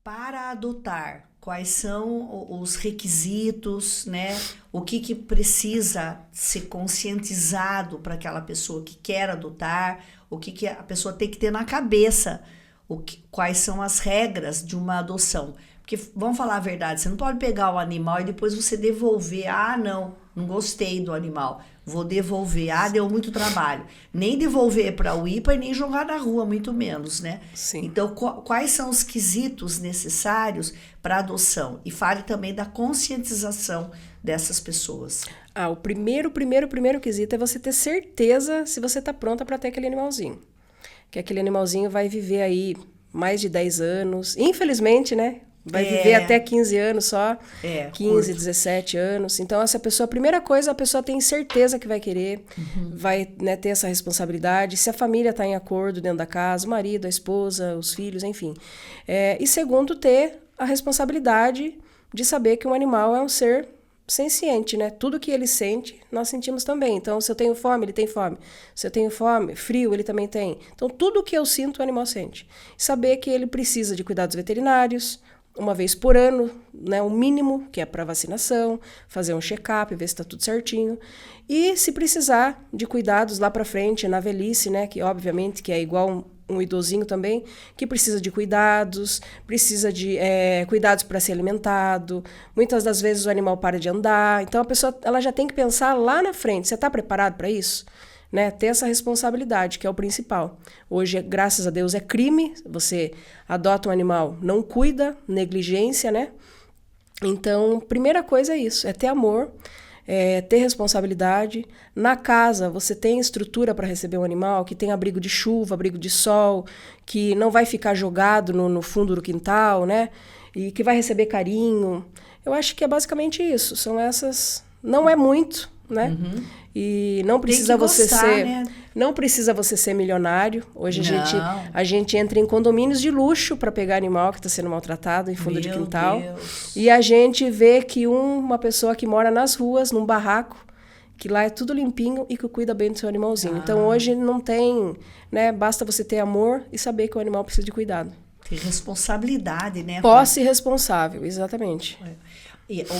Para adotar, quais são os requisitos, né? O que precisa ser conscientizado para aquela pessoa que quer adotar, o que a pessoa tem que ter na cabeça, quais são as regras de uma adoção. Porque, vamos falar a verdade, você não pode pegar o animal e depois você devolver. Ah, não gostei do animal, vou devolver. Ah, deu muito trabalho. Nem devolver para o IPA e nem jogar na rua, muito menos, né? Sim. Então, quais são os quesitos necessários para adoção? E fale também da conscientização dessas pessoas. O primeiro quesito é você ter certeza se você está pronta para ter aquele animalzinho. Que aquele animalzinho vai viver aí mais de 10 anos. Infelizmente, né? Vai viver até 15 anos só, 15, curto. 17 anos. Então, essa pessoa, a primeira coisa, a pessoa tem certeza que vai querer, vai, né, ter essa responsabilidade. Se a família está em acordo dentro da casa, o marido, a esposa, os filhos, enfim. E segundo, ter a responsabilidade de saber que um animal é um ser senciente, né? Tudo que ele sente, nós sentimos também. Então, se eu tenho fome, ele tem fome. Se eu tenho fome, frio, ele também tem. Então, tudo que eu sinto, o animal sente. Saber que ele precisa de cuidados veterinários, uma vez por ano, né, o mínimo, que é para vacinação, fazer um check-up, ver se está tudo certinho. E se precisar de cuidados lá para frente, na velhice, né, que obviamente que é igual um idosinho também, que precisa de cuidados, precisa de cuidados para ser alimentado. Muitas das vezes o animal para de andar. Então a pessoa ela já tem que pensar lá na frente. Você está preparado para isso? Né, ter essa responsabilidade, que é o principal. Hoje, graças a Deus, é crime. Você adota um animal, não cuida, negligência, né? Então, primeira coisa é isso, é ter amor, ter responsabilidade. Na casa, você tem estrutura para receber um animal que tem abrigo de chuva, abrigo de sol, que não vai ficar jogado no fundo do quintal, né? E que vai receber carinho. Eu acho que é basicamente isso. São essas... Não é muito, né? E não precisa não precisa você ser milionário. Hoje a gente entra em condomínios de luxo para pegar animal que está sendo maltratado em fundo de quintal. Deus. E a gente vê que uma pessoa que mora nas ruas, num barraco, que lá é tudo limpinho e que cuida bem do seu animalzinho. Então hoje não tem, né? Basta você ter amor e saber que o animal precisa de cuidado. Ter responsabilidade, né? Posse responsável, exatamente.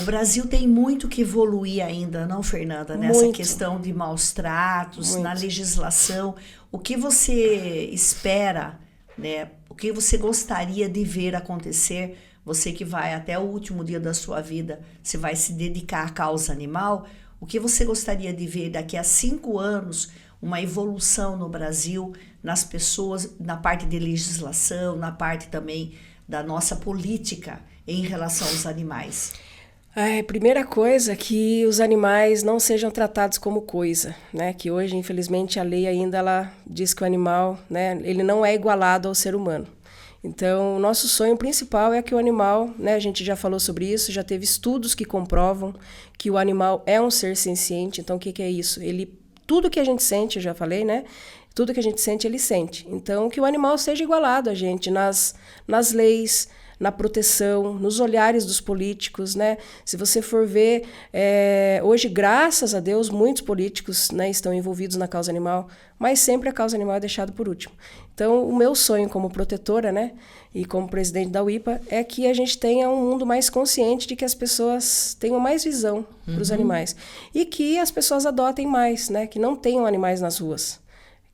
O Brasil tem muito que evoluir ainda, não, Fernanda? Nessa questão de maus tratos, na legislação. O que você espera, né? O que você gostaria de ver acontecer? Você que vai até o último dia da sua vida, você vai se dedicar à causa animal. O que você gostaria de ver daqui a 5 anos, uma evolução no Brasil, nas pessoas, na parte de legislação, na parte também da nossa política em relação aos animais? Primeira coisa, que os animais não sejam tratados como coisa, né? Que hoje, infelizmente, a lei ainda ela diz que o animal, né, ele não é igualado ao ser humano. Então, o nosso sonho principal é que o animal, né, a gente já falou sobre isso, já teve estudos que comprovam que o animal é um ser senciente. Então, o que é isso? Tudo que a gente sente, eu já falei, né? Tudo que a gente sente, ele sente. Então, que o animal seja igualado a gente nas leis, na proteção, nos olhares dos políticos, né? Se você for ver, hoje, graças a Deus, muitos políticos, né, estão envolvidos na causa animal, mas sempre a causa animal é deixada por último. Então, o meu sonho como protetora, né, e como presidente da UIPA, é que a gente tenha um mundo mais consciente de que as pessoas tenham mais visão para os animais. E que as pessoas adotem mais, né? Que não tenham animais nas ruas.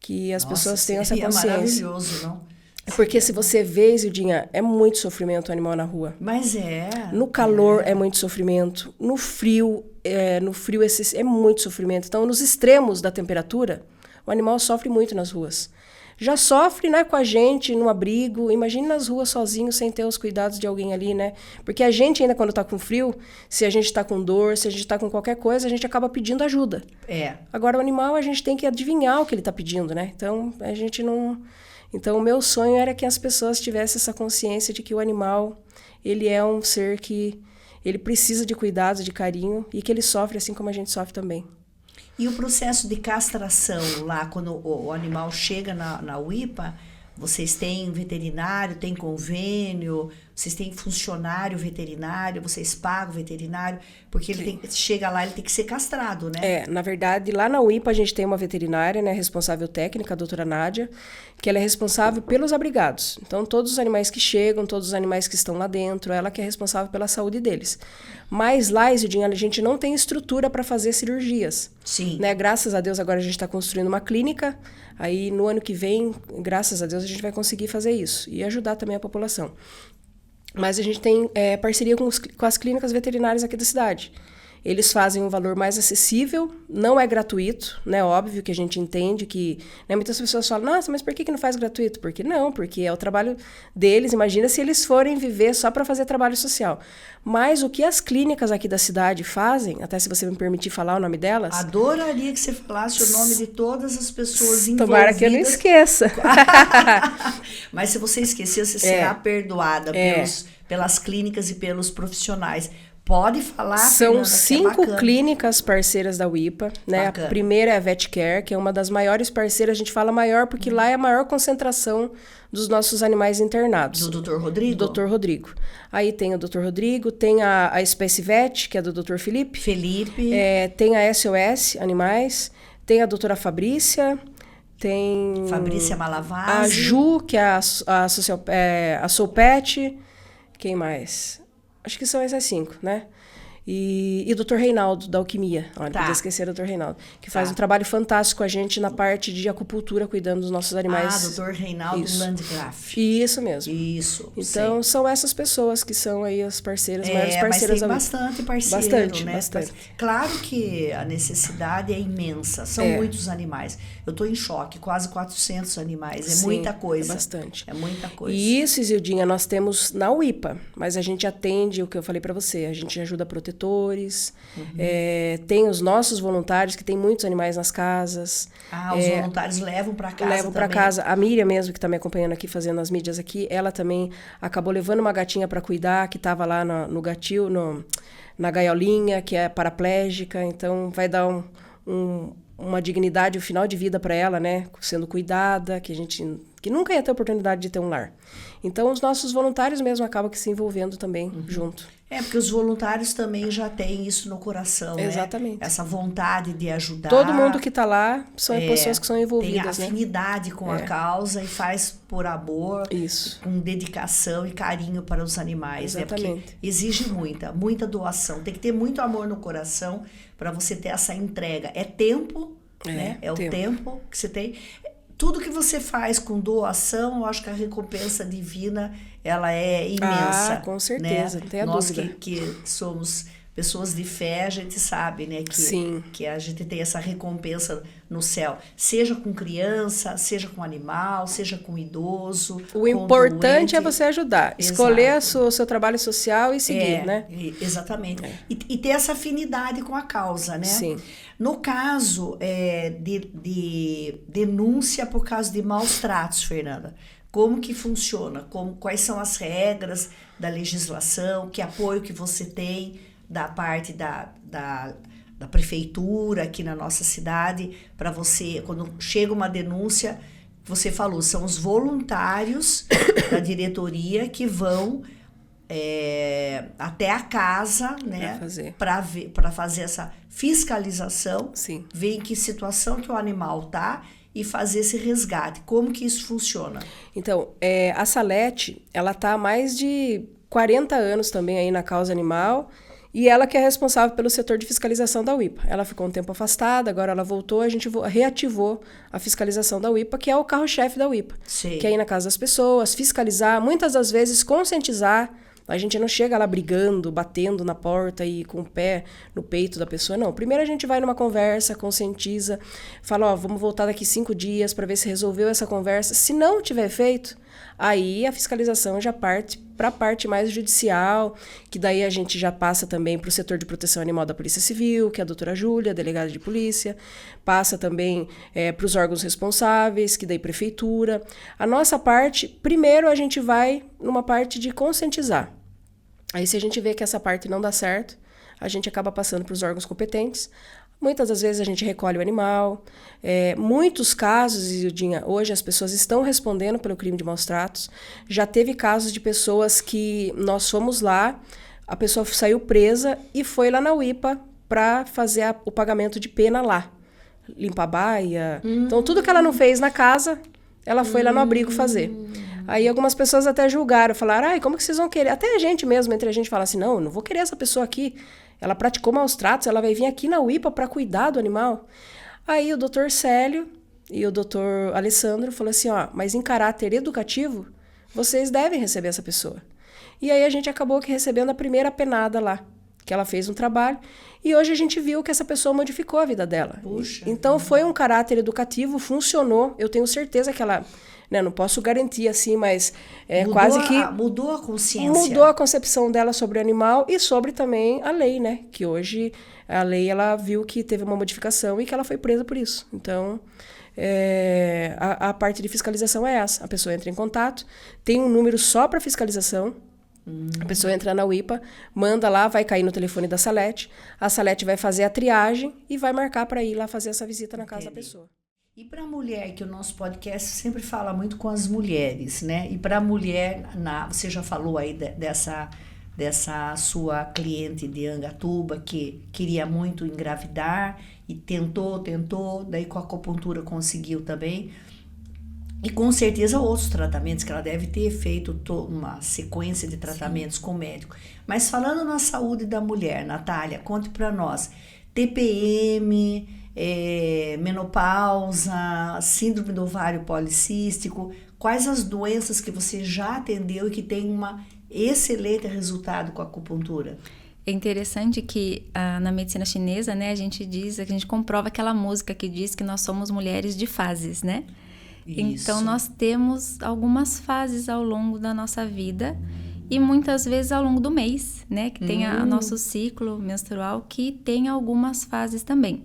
Que as pessoas tenham essa consciência. Maravilhoso, não? Porque se você vê, Zildinha, é muito sofrimento o animal na rua. Mas no calor é muito sofrimento. No frio é muito sofrimento. Então, nos extremos da temperatura, o animal sofre muito nas ruas. Já sofre, né, com a gente no abrigo. Imagine nas ruas sozinho, sem ter os cuidados de alguém ali, né? Porque a gente ainda, quando tá com frio, se a gente tá com dor, se a gente tá com qualquer coisa, a gente acaba pedindo ajuda. Agora, o animal, a gente tem que adivinhar o que ele tá pedindo, né? Então, a gente não... Então, o meu sonho era que as pessoas tivessem essa consciência de que o animal, ele é um ser que ele precisa de cuidados, de carinho, e que ele sofre assim como a gente sofre também. E o processo de castração lá, quando o animal chega na UIPA, vocês têm veterinário, tem convênio? Vocês têm funcionário veterinário, vocês pagam o veterinário, porque ele chega lá, ele tem que ser castrado, né? Na verdade, lá na UIPA a gente tem uma veterinária, né, responsável técnica, a doutora Nádia, que ela é responsável pelos abrigados. Então, todos os animais que chegam, todos os animais que estão lá dentro, ela que é responsável pela saúde deles. Mas lá, Isildinha, a gente não tem estrutura para fazer cirurgias. Sim. Né? Graças a Deus, agora a gente está construindo uma clínica, aí no ano que vem, graças a Deus, a gente vai conseguir fazer isso e ajudar também a população. Mas a gente tem parceria com as clínicas veterinárias aqui da cidade. Eles fazem um valor mais acessível, não é gratuito, né? Óbvio que a gente entende que... Né, muitas pessoas falam, nossa, mas por que não faz gratuito? Porque não, porque é o trabalho deles. Imagina se eles forem viver só para fazer trabalho social. Mas o que as clínicas aqui da cidade fazem, até se você me permitir falar o nome delas... Adoraria que você falasse o nome de todas as pessoas envolvidas. Tomara que eu não esqueça. Mas se você esquecer, você será perdoada pelas clínicas e pelos profissionais. Pode falar, São Fernanda, 5 clínicas parceiras da UIPA, né? Bacana. A primeira é a VetCare, que é uma das maiores parceiras. A gente fala maior porque lá é a maior concentração dos nossos animais internados. Do Dr. Rodrigo? Do Dr. Rodrigo. Aí tem o Dr. Rodrigo, tem a Espécie Vet, que é do Dr. Felipe. Tem a SOS Animais, tem a doutora Fabrícia, tem... Fabrícia Malavasi. A Ju, que é a Soulpet. Quem mais? Acho que são essas 5, né? E o Dr. Reinaldo, da Alquimia. Olha, podia esquecer o Dr. Reinaldo. Que faz um trabalho fantástico com a gente na parte de acupuntura, cuidando dos nossos animais. Dr. Reinaldo Landgraf. Isso mesmo. Isso. Então, são essas pessoas que são aí as parceiras, maiores parceiras. Mas tem bastante parceiro, né? Bastante. Claro que a necessidade é imensa. São muitos animais. Eu estou em choque. Quase 400 animais. É muita coisa. É bastante. É muita coisa. E isso, Isildinha, nós temos na UIPA. Mas a gente atende o que eu falei para você. A gente ajuda protetores. Tem os nossos voluntários, que tem muitos animais nas casas. Os voluntários levam para casa. Levam para casa. A Miriam mesmo, que está me acompanhando aqui, fazendo as mídias aqui, ela também acabou levando uma gatinha para cuidar, que estava lá no gatil, na gaiolinha, que é paraplégica. Então, vai dar uma dignidade, um final de vida para ela, né? Sendo cuidada, que nunca ia ter oportunidade de ter um lar. Então, os nossos voluntários mesmo acabam que se envolvendo também junto. Porque os voluntários também já têm isso no coração, Exatamente. Né? Essa vontade de ajudar. Todo mundo que está lá são pessoas que são envolvidas, tem afinidade com a causa e faz por amor, com dedicação e carinho para os animais. Exatamente. Né? Porque exige muita doação. Tem que ter muito amor no coração para você ter essa entrega. É tempo, né? É o tempo que você tem. Tudo que você faz com doação, eu acho que a recompensa divina, ela é imensa. Com certeza, né? não tem a Nós dúvida. que somos pessoas de fé, a gente sabe, né? Que a gente tem essa recompensa no céu. Seja com criança, seja com animal, seja com idoso. O importante é você ajudar. Escolher o seu trabalho social e seguir, né? Exatamente. E ter essa afinidade com a causa, né? Sim. No caso de denúncia por causa de maus tratos, Fernanda, como que funciona? Quais são as regras da legislação? Que apoio que você tem da parte da prefeitura aqui na nossa cidade para você, quando chega uma denúncia, você falou, são os voluntários da diretoria que vão até a casa, né, para fazer essa fiscalização, ver em que situação que o animal tá e fazer esse resgate. Como que isso funciona? Então, a Salete, ela tá há mais de 40 anos também aí na causa animal, e ela que é responsável pelo setor de fiscalização da UIPA. Ela ficou um tempo afastada, agora ela voltou, a gente reativou a fiscalização da UIPA, que é o carro-chefe da UIPA. Sim. Que é ir na casa das pessoas, fiscalizar, muitas das vezes conscientizar. A gente não chega lá brigando, batendo na porta e com o pé no peito da pessoa, não. Primeiro a gente vai numa conversa, conscientiza, fala, vamos voltar daqui 5 dias para ver se resolveu essa conversa. Se não tiver feito, aí a fiscalização já parte para a parte mais judicial, que daí a gente já passa também para o setor de proteção animal da Polícia Civil, que é a doutora Júlia, delegada de polícia, passa também para os órgãos responsáveis, que daí prefeitura. A nossa parte, primeiro a gente vai numa parte de conscientizar. Aí se a gente vê que essa parte não dá certo, a gente acaba passando para os órgãos competentes. Muitas das vezes a gente recolhe o animal. Muitos casos, Ildinha, hoje as pessoas estão respondendo pelo crime de maus tratos. Já teve casos de pessoas que nós fomos lá, a pessoa saiu presa e foi lá na UIPA para fazer o pagamento de pena lá. Limpar a baia. Então, tudo que ela não fez na casa, ela foi lá no abrigo fazer. Aí algumas pessoas até julgaram, falaram, ai, como que vocês vão querer? Até a gente mesmo, entre a gente, fala assim, não, eu não vou querer essa pessoa aqui. Ela praticou maus tratos, ela vai vir aqui na UIPA para cuidar do animal. Aí o doutor Célio e o doutor Alessandro falaram assim, mas em caráter educativo, vocês devem receber essa pessoa. E aí a gente acabou recebendo a primeira penada lá, que ela fez um trabalho, e hoje a gente viu que essa pessoa modificou a vida dela. Puxa. Então foi um caráter educativo, funcionou, eu tenho certeza que ela, né, não posso garantir assim, mas quase que... Mudou a consciência. Mudou a concepção dela sobre o animal e sobre também a lei, né, que hoje a lei, ela viu que teve uma modificação e que ela foi presa por isso. Então, a parte de fiscalização é essa, a pessoa entra em contato, tem um número só para fiscalização. A pessoa entra na UIPA, manda lá, vai cair no telefone da Salete, a Salete vai fazer a triagem e vai marcar para ir lá fazer essa visita na casa da pessoa. E para a mulher, que o nosso podcast sempre fala muito com as mulheres, né? E para a mulher, você já falou aí dessa sua cliente de Angatuba que queria muito engravidar e tentou, daí com a acupuntura conseguiu também. E com certeza outros tratamentos que ela deve ter feito uma sequência de tratamentos com o médico. Mas falando na saúde da mulher, Natália, conte para nós. TPM, menopausa, síndrome do ovário policístico, quais as doenças que você já atendeu e que tem um excelente resultado com a acupuntura? É interessante que na medicina chinesa, né, a gente comprova aquela música que diz que nós somos mulheres de fases, né? Isso. Então, nós temos algumas fases ao longo da nossa vida e muitas vezes ao longo do mês, né? Que tem o nosso ciclo menstrual, que tem algumas fases também.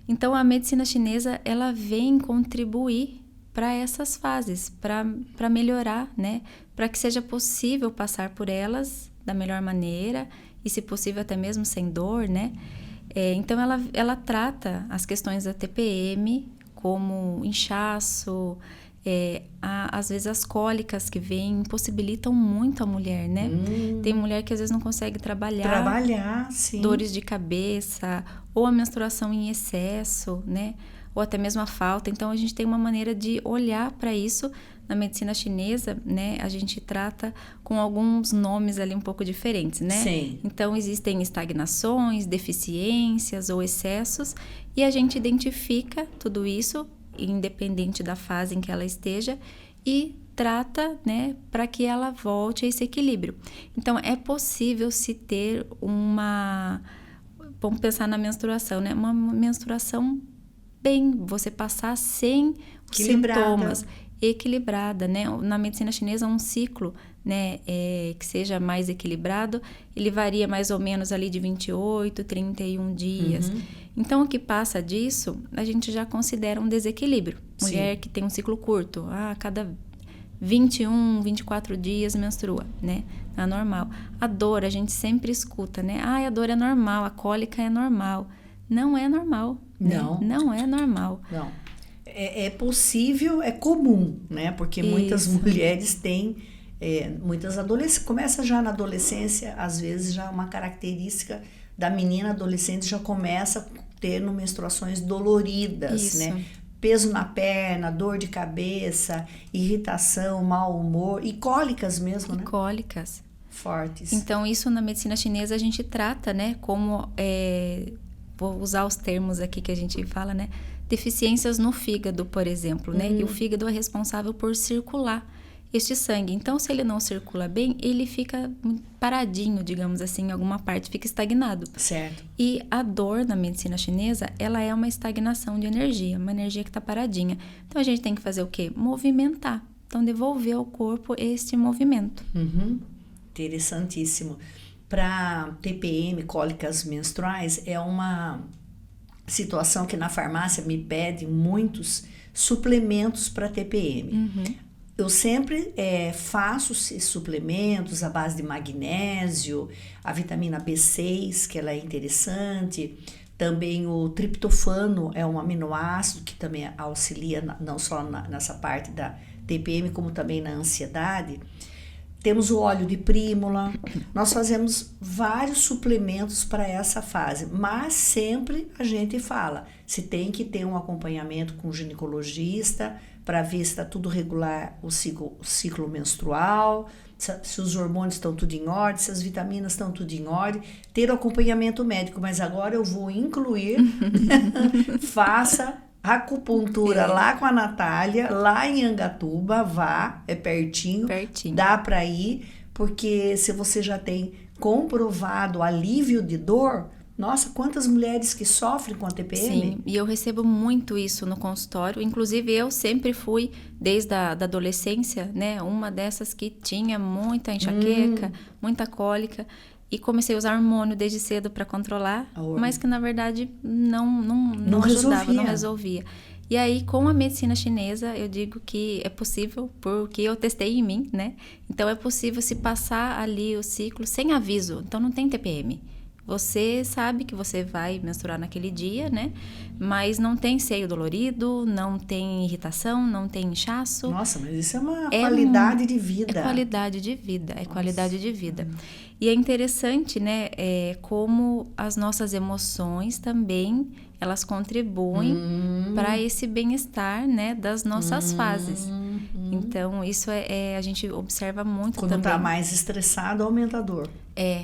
Então, a medicina chinesa, ela vem contribuir para essas fases, para melhorar, né? Para que seja possível passar por elas da melhor maneira e, se possível, até mesmo sem dor, né? Então, ela trata as questões da TPM, como inchaço, às vezes as cólicas que vêm impossibilitam muito a mulher, né? Tem mulher que às vezes não consegue trabalhar, sim. Dores de cabeça, ou a menstruação em excesso, né? Ou até mesmo a falta. Então, a gente tem uma maneira de olhar para isso. Na medicina chinesa, né, a gente trata com alguns nomes ali um pouco diferentes, né? Sim. Então, existem estagnações, deficiências ou excessos, e a gente identifica tudo isso, independente da fase em que ela esteja, e trata, né, para que ela volte a esse equilíbrio. Então, é possível se ter vamos pensar na menstruação, né? Uma menstruação bem, você passar sem os sintomas. Equilibrada, né? Na medicina chinesa, um ciclo, né, que seja mais equilibrado, ele varia mais ou menos ali de 28, 31 dias. Então, o que passa disso, a gente já considera um desequilíbrio. Mulher que tem um ciclo curto, a cada 21, 24 dias menstrua, né? Não é normal. A dor, a gente sempre escuta, né? A dor é normal, a cólica é normal. Não é normal. Não. Né? Não é normal. Não. É possível, é comum, né? Porque muitas mulheres têm, muitas adolescentes, começa já na adolescência, às vezes já uma característica da menina adolescente já começa a ter menstruações doloridas, né? Peso na perna, dor de cabeça, irritação, mau humor e cólicas mesmo, né? Cólicas. Fortes. Então, isso na medicina chinesa a gente trata, né? Como, vou usar os termos aqui que a gente fala, né? Deficiências no fígado, por exemplo, né? E o fígado é responsável por circular este sangue. Então, se ele não circula bem, ele fica paradinho, digamos assim, em alguma parte, fica estagnado. Certo. E a dor na medicina chinesa, ela é uma estagnação de energia, uma energia que está paradinha. Então, a gente tem que fazer o quê? Movimentar. Então, devolver ao corpo este movimento. Interessantíssimo. Para TPM, cólicas menstruais, é uma situação que na farmácia me pedem muitos suplementos para TPM. Eu sempre faço esses suplementos à base de magnésio, a vitamina B6, que ela é interessante, Também o triptofano é um aminoácido que também auxilia não só nessa parte da TPM, como também na ansiedade. Temos o óleo de prímula. Nós fazemos vários suplementos para essa fase, mas sempre a gente fala, se tem que ter um acompanhamento com o ginecologista para ver se está tudo regular, o ciclo menstrual, se os hormônios estão tudo em ordem, se as vitaminas estão tudo em ordem, ter o acompanhamento médico. Mas agora eu vou incluir, faça acupuntura lá com a Natália, lá em Angatuba, vá, é pertinho. Dá para ir, porque se você já tem comprovado alívio de dor, nossa, quantas mulheres que sofrem com a TPM? Sim, e eu recebo muito isso no consultório. Inclusive, eu sempre fui, desde a da adolescência, né, uma dessas que tinha muita enxaqueca, muita cólica. E comecei a usar hormônio desde cedo para controlar, mas que, na verdade, não ajudava, não resolvia. E aí, com a medicina chinesa, eu digo que é possível, porque eu testei em mim, né? Então, é possível se passar ali o ciclo sem aviso. Então, não tem TPM. Você sabe que você vai menstruar naquele dia, né? Mas não tem seio dolorido, não tem irritação, não tem inchaço. Nossa, mas isso é uma qualidade de vida. É qualidade de vida, é qualidade de vida. E é interessante, né? Como as nossas emoções também, elas contribuem para esse bem-estar, né? Das nossas fases. Então, isso a gente observa muito quando também. Quando tá mais estressado, aumenta a dor.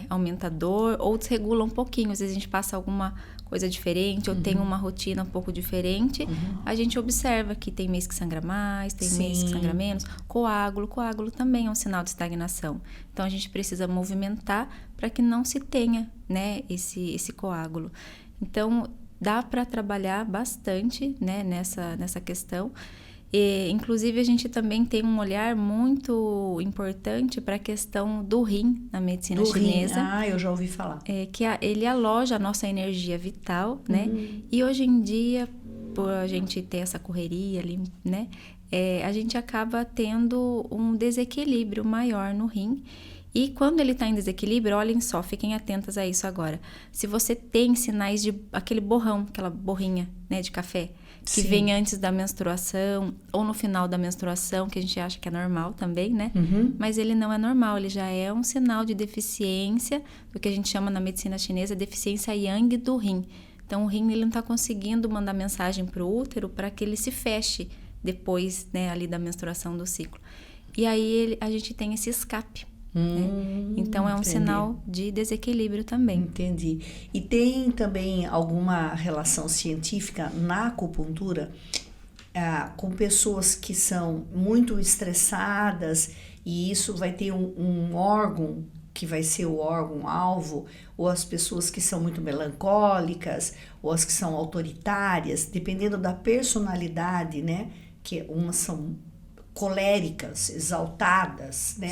Aumenta a dor, ou desregula um pouquinho. Às vezes a gente passa alguma coisa diferente, ou tem uma rotina um pouco diferente. A gente observa que tem mês que sangra mais, tem mês que sangra menos. Coágulo também é um sinal de estagnação. Então, a gente precisa movimentar para que não se tenha, né, esse coágulo. Então, dá para trabalhar bastante, né, nessa questão. E, inclusive, a gente também tem um olhar muito importante para a questão do rim na medicina chinesa. Eu já ouvi falar. Que ele aloja a nossa energia vital, né? E hoje em dia, por a gente ter essa correria ali, né? A gente acaba tendo um desequilíbrio maior no rim. E quando ele está em desequilíbrio, olhem só, fiquem atentas a isso agora. Se você tem sinais de aquele borrão, aquela borrinha, né, de café, que vem antes da menstruação ou no final da menstruação, que a gente acha que é normal também, né? Mas ele não é normal, ele já é um sinal de deficiência, do que a gente chama na medicina chinesa, deficiência yang do rim. Então, o rim ele não está conseguindo mandar mensagem para o útero para que ele se feche depois, né, ali da menstruação do ciclo. E aí a gente tem esse escape. Então, é um sinal de desequilíbrio também. Entendi. E tem também alguma relação científica na acupuntura com pessoas que são muito estressadas e isso vai ter um órgão que vai ser o órgão-alvo, ou as pessoas que são muito melancólicas, ou as que são autoritárias, dependendo da personalidade, né? Que umas são coléricas, exaltadas, né?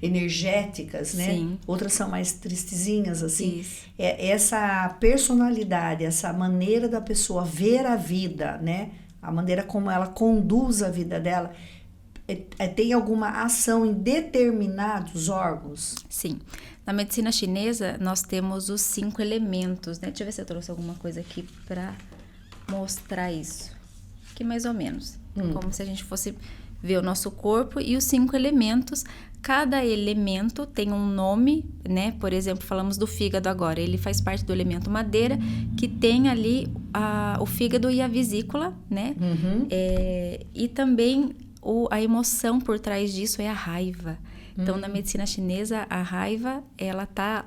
Energéticas, né? Sim. Outras são mais tristezinhas, assim. Isso. Essa personalidade, essa maneira da pessoa ver a vida, né? A maneira como ela conduz a vida dela, tem alguma ação em determinados órgãos? Sim. Na medicina chinesa, nós temos os 5 elementos, né? Deixa eu ver se eu trouxe alguma coisa aqui para mostrar isso. Aqui mais ou menos. Como se a gente fosse ver o nosso corpo e os 5 elementos. Cada elemento tem um nome, né? Por exemplo, falamos do fígado agora. Ele faz parte do elemento madeira, que tem ali o fígado e a vesícula, né? E também a emoção por trás disso é a raiva. Então, na medicina chinesa, a raiva, ela tá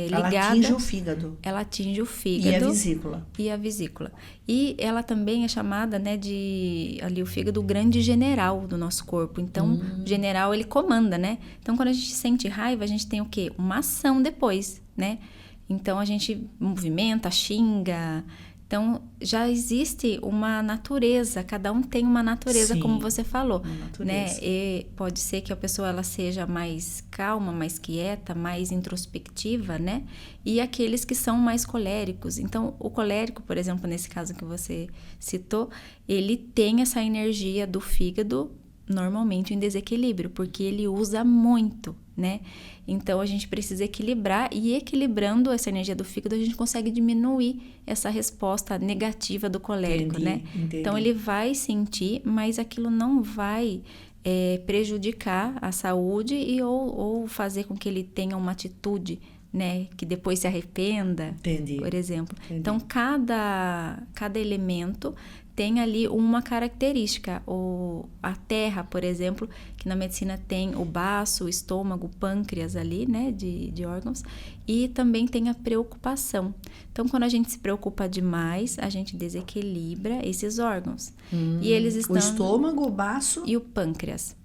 ligada... Ela atinge o fígado. Ela atinge o fígado. E a vesícula. E a vesícula. E ela também é chamada, né, ali o fígado, o grande general do nosso corpo. Então, o general, ele comanda, né? Então, quando a gente sente raiva, a gente tem o quê? Uma ação depois, né? Então, a gente movimenta, xinga. Então, já existe uma natureza, cada um tem uma natureza, sim, como você falou, né? E pode ser que a pessoa ela seja mais calma, mais quieta, mais introspectiva, né? E aqueles que são mais coléricos. Então, o colérico, por exemplo, nesse caso que você citou, ele tem essa energia do fígado normalmente em desequilíbrio, porque ele usa muito, né? Então, a gente precisa equilibrar, e equilibrando essa energia do fígado, a gente consegue diminuir essa resposta negativa do colérico, né? Entendi. Então, ele vai sentir, mas aquilo não vai prejudicar a saúde ou fazer com que ele tenha uma atitude, né, que depois se arrependa, por exemplo. Entendi. Então, cada elemento tem ali uma característica. A terra, por exemplo, que na medicina tem o baço, o estômago, o pâncreas ali, né, de órgãos, e também tem a preocupação. Então, quando a gente se preocupa demais, a gente desequilibra esses órgãos. E eles estão... O estômago, o baço... E o pâncreas.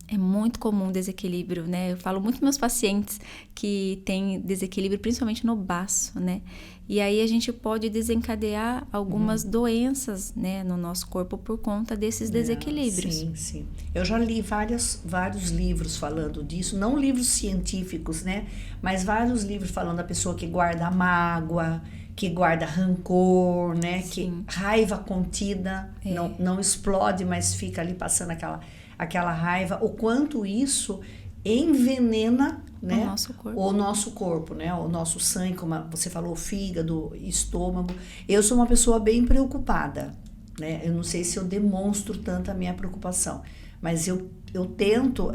É muito comum desequilíbrio, né? Eu falo muito com meus pacientes que têm desequilíbrio, principalmente no baço, né? E aí a gente pode desencadear algumas doenças, né, no nosso corpo por conta desses desequilíbrios. Sim. Eu já li vários livros falando disso, não livros científicos, né? Mas vários livros falando da pessoa que guarda mágoa, que guarda rancor, né? Sim. Que raiva contida, não explode, mas fica ali passando aquela raiva, o quanto isso envenena, né, o nosso corpo, né, o nosso sangue, como você falou, o fígado, estômago. Eu sou uma pessoa bem preocupada, né? Eu não sei se eu demonstro tanto a minha preocupação, mas eu tento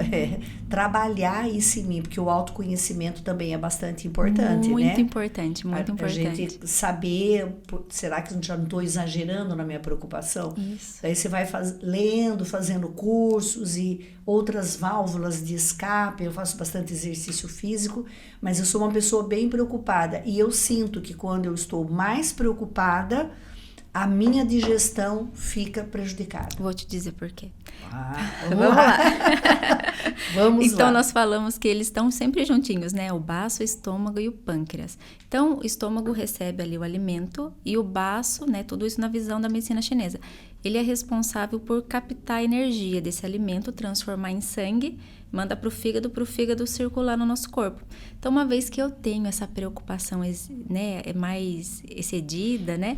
trabalhar isso em mim, porque o autoconhecimento também é bastante importante, muito né? Importante, muito importante. A gente saber, será que eu já não estou exagerando na minha preocupação? Isso. Aí você vai lendo, fazendo cursos e outras válvulas de escape. Eu faço bastante exercício físico, mas eu sou uma pessoa bem preocupada. E eu sinto que quando eu estou mais preocupada, a minha digestão fica prejudicada. Vou te dizer por quê. Vamos lá. Vamos então, lá. nós falamos que eles estão sempre juntinhos, né? O baço, o estômago e o pâncreas. Então, o estômago recebe ali o alimento e o baço, né? Tudo isso na visão da medicina chinesa. Ele é responsável por captar a energia desse alimento, transformar em sangue, manda para o fígado circular no nosso corpo. Então, uma vez que eu tenho essa preocupação, né, mais excedida, né,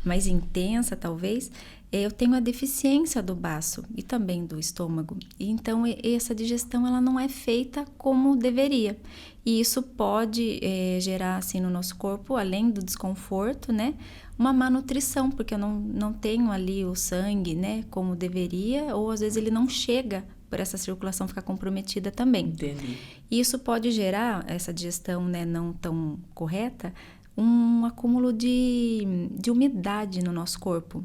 mais intensa talvez, eu tenho a deficiência do baço e também do estômago. E então, essa digestão ela não é feita como deveria. E isso pode gerar assim no nosso corpo, além do desconforto, né, uma má nutrição, porque eu não tenho ali o sangue, né, como deveria, ou às vezes ele não chega por essa circulação ficar comprometida também. Entendi. E isso pode gerar, essa digestão, né, não tão correta, um acúmulo de umidade no nosso corpo,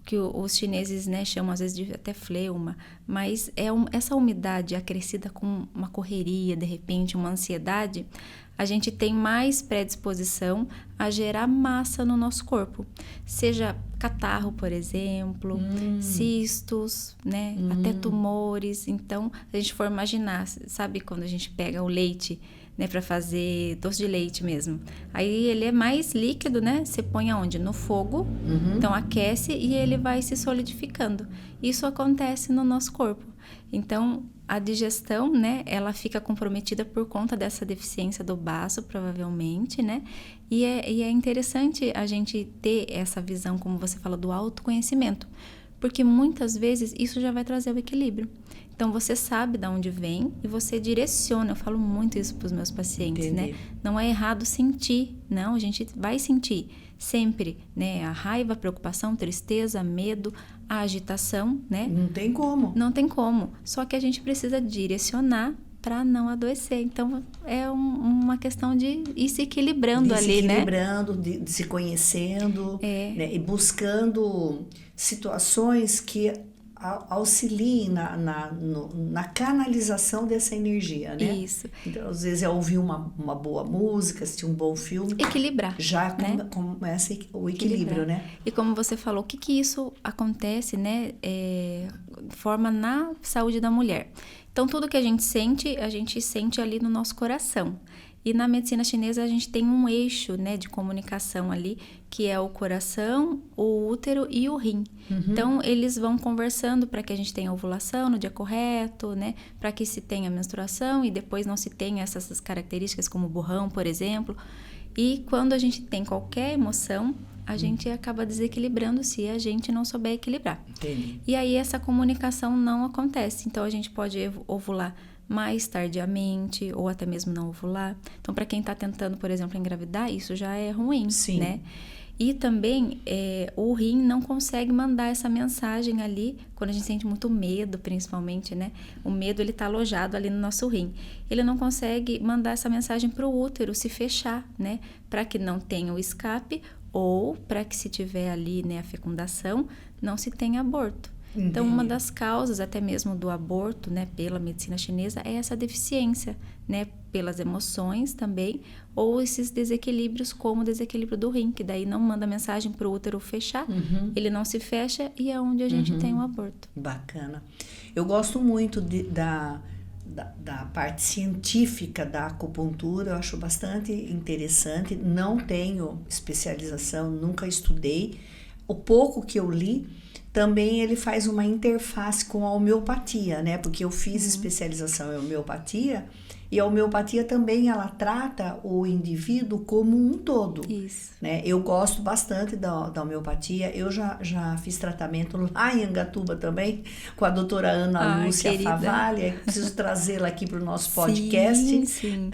que os chineses, né, chamam às vezes de até fleuma, mas essa umidade acrescida com uma correria, de repente, uma ansiedade, a gente tem mais predisposição a gerar massa no nosso corpo, seja catarro, por exemplo, cistos, né, até tumores. Então, se a gente for imaginar, sabe quando a gente pega o leite, né, para fazer doce de leite mesmo. Aí ele é mais líquido, né? Você põe aonde? No fogo, então aquece e ele vai se solidificando. Isso acontece no nosso corpo. Então, a digestão, né, ela fica comprometida por conta dessa deficiência do baço, provavelmente, né? E é interessante a gente ter essa visão, como você fala, do autoconhecimento, porque muitas vezes isso já vai trazer o equilíbrio. Então, você sabe de onde vem e você direciona. Eu falo muito isso para os meus pacientes, Entendi. né? Não é errado sentir, não. A gente vai sentir sempre, né? A raiva, a preocupação, tristeza, medo, a agitação, né? Não tem como. Não tem como. Só que a gente precisa direcionar para não adoecer. Então, é uma questão de ir se equilibrando ali, né? De se conhecendo, É. né? E buscando situações que auxiliem na canalização dessa energia, né? Isso. Então, às vezes é ouvir uma boa música, assistir um bom filme. Equilibrar. Já né? começa o equilíbrio, né? E como você falou, o que isso acontece, né? Forma na saúde da mulher. Então, tudo que a gente sente ali no nosso coração. E na medicina chinesa a gente tem um eixo, né, de comunicação ali, que é o coração, o útero e o rim. Então, eles vão conversando para que a gente tenha ovulação no dia correto, né, para que se tenha menstruação e depois não se tenha essas características como borrão, por exemplo. E quando a gente tem qualquer emoção, a gente acaba desequilibrando se a gente não souber equilibrar. Entendi. E aí essa comunicação não acontece. Então a gente pode ovular mais tardiamente ou até mesmo não ovular. Então para quem está tentando, por exemplo, engravidar, isso já é ruim, Sim. né? E também o rim não consegue mandar essa mensagem ali, quando a gente sente muito medo, principalmente, né? O medo, ele tá alojado ali no nosso rim. Ele não consegue mandar essa mensagem para o útero se fechar, né? Para que não tenha o escape ou para que se tiver ali, né, a fecundação, não se tenha aborto. Então, uma das causas até mesmo do aborto, né, pela medicina chinesa, é essa deficiência, né, pelas emoções também, ou esses desequilíbrios, como o desequilíbrio do rim, que daí não manda mensagem para o útero fechar, ele não se fecha e é onde a gente tem um aborto. Bacana. Eu gosto muito da parte científica da acupuntura, eu acho bastante interessante, não tenho especialização, nunca estudei, o pouco que eu li, também ele faz uma interface com a homeopatia, né? Porque eu fiz especialização em homeopatia e a homeopatia também ela trata o indivíduo como um todo. Isso. Né? Eu gosto bastante da homeopatia. Eu já fiz tratamento lá em Angatuba também com a doutora Ana Lúcia Favalli. Preciso trazê-la aqui para o nosso podcast. Sim, sim.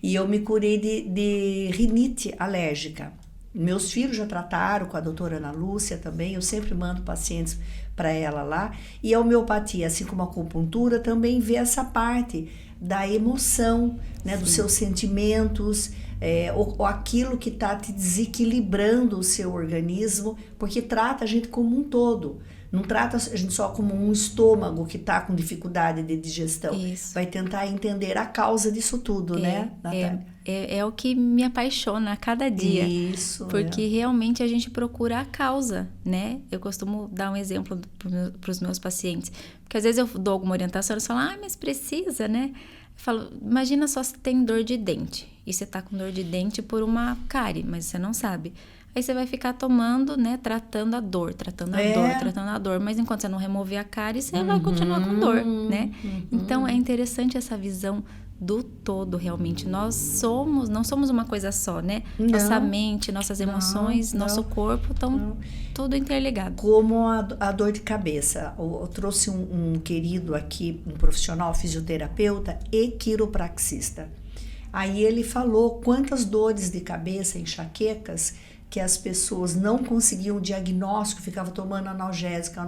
E eu me curei de rinite alérgica. Meus filhos já trataram com a doutora Ana Lúcia também, eu sempre mando pacientes para ela lá. E a homeopatia, assim como a acupuntura, também vê essa parte da emoção, né, dos seus sentimentos, ou aquilo que está te desequilibrando o seu organismo, porque trata a gente como um todo. Não trata a gente só como um estômago que está com dificuldade de digestão. Isso. Vai tentar entender a causa disso tudo, né, Natália? É o que me apaixona a cada dia. Isso. Porque realmente a gente procura a causa, né? Eu costumo dar um exemplo para os meus pacientes. Porque às vezes eu dou alguma orientação, eles falam, mas precisa, né? Eu falo, imagina só se tem dor de dente. E você tá com dor de dente por uma cárie, mas você não sabe. Aí você vai ficar tomando, né, tratando a dor. Mas enquanto você não remover a cárie, você vai continuar com dor, né? Então, é interessante essa visão do todo, realmente. Nós não somos uma coisa só, né? Não. Nossa mente, nossas emoções, nosso corpo estão tudo interligado. Como a dor de cabeça. Eu trouxe um querido aqui, um profissional fisioterapeuta e quiropraxista. Aí ele falou quantas dores de cabeça, enxaquecas, que as pessoas não conseguiam diagnóstico, ficavam tomando analgésico,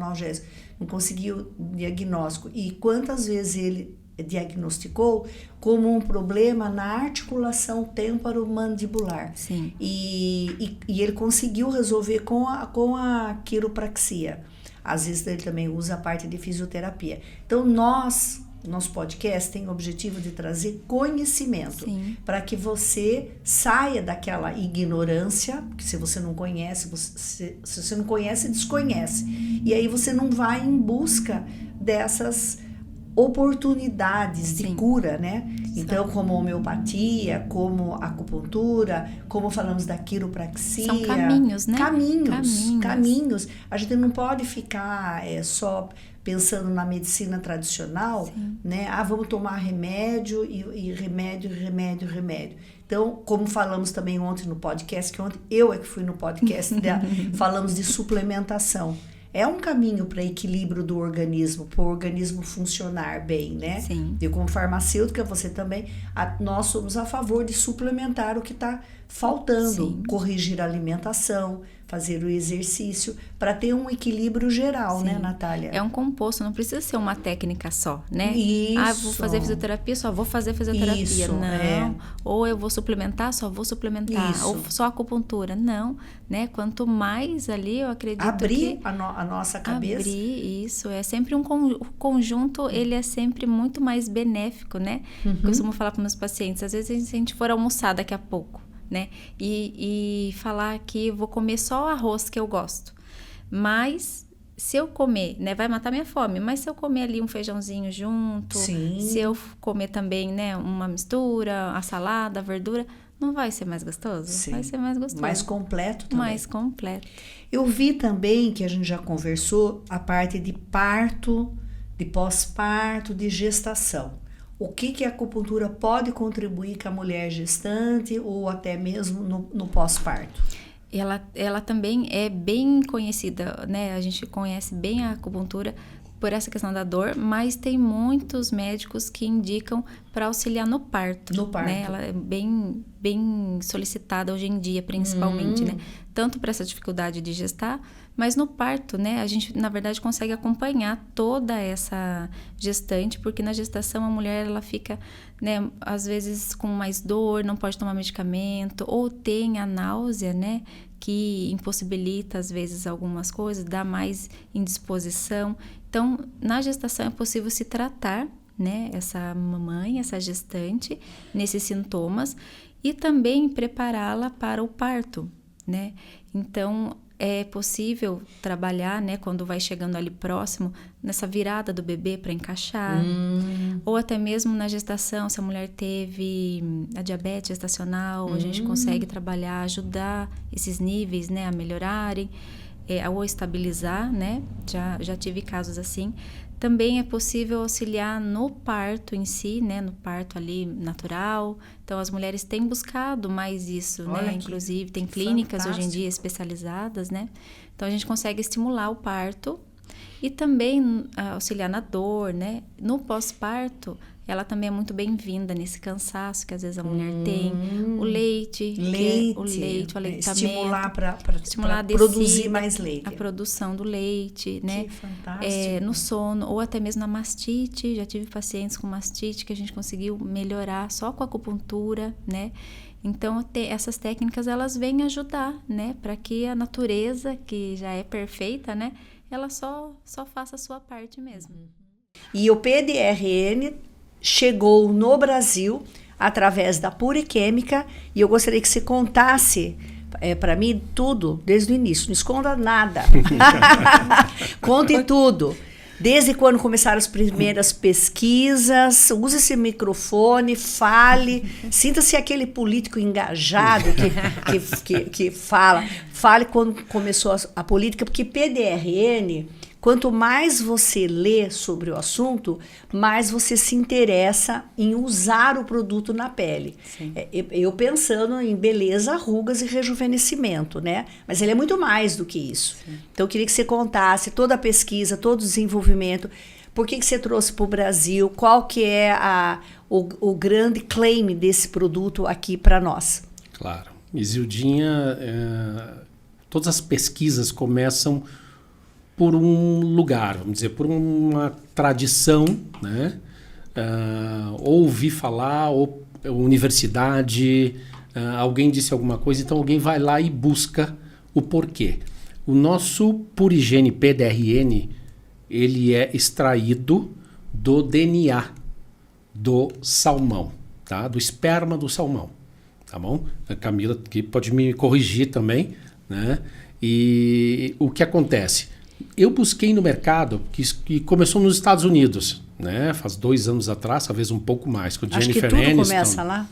não conseguiam diagnóstico. E quantas vezes ele diagnosticou como um problema na articulação têmporo-mandibular. Sim. E ele conseguiu resolver com a quiropraxia. Às vezes ele também usa a parte de fisioterapia. Então nosso podcast tem o objetivo de trazer conhecimento para que você saia daquela ignorância, porque se você não conhece, se você não conhece, desconhece. E aí você não vai em busca dessas oportunidades de cura, né? Então, como homeopatia, como acupuntura, como falamos da quiropraxia. São caminhos, né? Caminhos. A gente não pode ficar só pensando na medicina tradicional, né? Vamos tomar remédio e remédio. Então, como falamos também ontem no podcast, que ontem eu que fui no podcast falamos de suplementação. É um caminho para equilíbrio do organismo, para o organismo funcionar bem, né? Sim. Eu, como farmacêutica, você também, nós somos a favor de suplementar o que está faltando, corrigir a alimentação, fazer o exercício, para ter um equilíbrio geral, né, Natália? É um composto, não precisa ser uma técnica só, né? Isso. Vou fazer fisioterapia, só vou fazer fisioterapia. Isso, não. Ou eu vou suplementar, só vou suplementar. Isso. Ou só acupuntura. Não, né? Quanto mais ali, eu acredito abrir que... a nossa cabeça. Abrir, isso. É sempre um conjunto, ele é sempre muito mais benéfico, né? Eu costumo falar para meus pacientes, às vezes a gente for almoçar daqui a pouco, né? E falar que vou comer só o arroz que eu gosto. Mas se eu comer, né, vai matar minha fome, mas se eu comer ali um feijãozinho junto, se eu comer também, né, uma mistura, a salada, a verdura, não vai ser mais gostoso? Sim. Vai ser mais gostoso. Mais completo também. Mais completo. Eu vi também, que a gente já conversou, a parte de parto, de pós-parto, de gestação. O que a acupuntura pode contribuir com a mulher gestante ou até mesmo no pós-parto? ela também é bem conhecida, né? A gente conhece bem a acupuntura por essa questão da dor, mas tem muitos médicos que indicam para auxiliar no parto. No parto. Né? Ela é bem solicitada hoje em dia, principalmente, né? Tanto para essa dificuldade de gestar, mas no parto, né? A gente, na verdade, consegue acompanhar toda essa gestante, porque na gestação a mulher, ela fica, né? Às vezes com mais dor, não pode tomar medicamento, ou tem a náusea, né? Que impossibilita, às vezes, algumas coisas, dá mais indisposição. Então, na gestação é possível se tratar, né, essa mamãe, essa gestante, nesses sintomas, e também prepará-la para o parto, né? Então, é possível trabalhar, né, quando vai chegando ali próximo, nessa virada do bebê para encaixar, ou até mesmo na gestação, se a mulher teve a diabetes gestacional, a gente consegue trabalhar, ajudar esses níveis, né, a melhorarem, ou estabilizar, né? Já tive casos assim. Também é possível auxiliar no parto em si, né? No parto ali natural. Então, as mulheres têm buscado mais isso, né? Inclusive, tem clínicas hoje em dia especializadas, né? Então, a gente consegue estimular o parto e também auxiliar na dor, né? No pós-parto, ela também é muito bem-vinda nesse cansaço que às vezes a mulher tem. O leite, o aleitamento. Estimular para produzir mais leite. A produção do leite, né? Que fantástico. No sono, ou até mesmo na mastite. Já tive pacientes com mastite que a gente conseguiu melhorar só com a acupuntura, né? Então, essas técnicas, elas vêm ajudar, né? Para que a natureza, que já é perfeita, né? Ela só faça a sua parte mesmo. E o PDRN chegou no Brasil através da Puriquímica, e eu gostaria que você contasse para mim tudo desde o início. Não esconda nada. Conte tudo. Desde quando começaram as primeiras pesquisas, use esse microfone, fale, sinta-se aquele político engajado que fale quando começou a política, porque PDRN, quanto mais você lê sobre o assunto, mais você se interessa em usar o produto na pele. Eu pensando em beleza, rugas e rejuvenescimento, né? Mas ele é muito mais do que isso. Sim. Então, eu queria que você contasse toda a pesquisa, todo o desenvolvimento, por que você trouxe para o Brasil, qual que é o grande claim desse produto aqui para nós. Claro. Isildinha, todas as pesquisas começam por um lugar, vamos dizer, por uma tradição, né? Ouvi falar, ou universidade, alguém disse alguma coisa, então alguém vai lá e busca o porquê. O nosso Purigene PDRN, ele é extraído do DNA do salmão, tá? Do esperma do salmão, tá bom? A Camila aqui pode me corrigir também, né? E o que acontece? Eu busquei no mercado, que começou nos Estados Unidos, né? Faz 2 anos atrás, talvez um pouco mais, com Jennifer Aniston. Acho que tudo começa lá.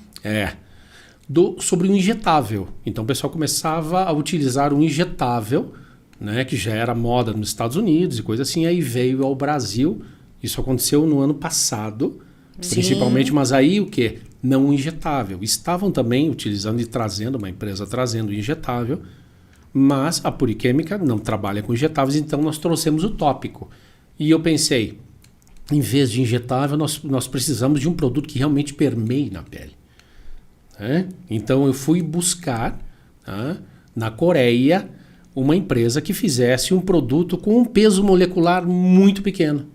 Sobre o injetável. Então o pessoal começava a utilizar o injetável, né? Que já era moda nos Estados Unidos e coisa assim, aí veio ao Brasil. Isso aconteceu no ano passado, principalmente, mas aí o quê? Não o injetável. Estavam também utilizando e trazendo, uma empresa trazendo o injetável, mas a Puriquímica não trabalha com injetáveis, então nós trouxemos o tópico. E eu pensei, em vez de injetável, nós precisamos de um produto que realmente permeie na pele. Então eu fui buscar na Coreia uma empresa que fizesse um produto com um peso molecular muito pequeno,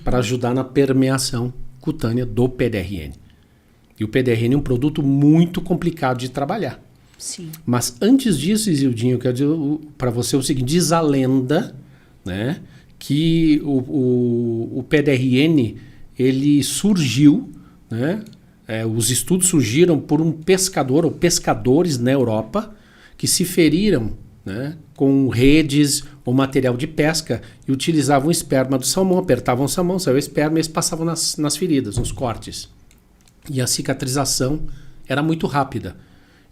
para ajudar na permeação cutânea do PDRN. E o PDRN é um produto muito complicado de trabalhar. Sim. Mas antes disso, Isildinho, eu quero dizer para você o seguinte: diz a lenda, né, que o PDRN ele surgiu, né, os estudos surgiram por um pescador ou pescadores na Europa que se feriram, né, com redes ou material de pesca e utilizavam o esperma do salmão, apertavam o salmão, saiu o esperma e eles passavam nas feridas, nos cortes. E a cicatrização era muito rápida.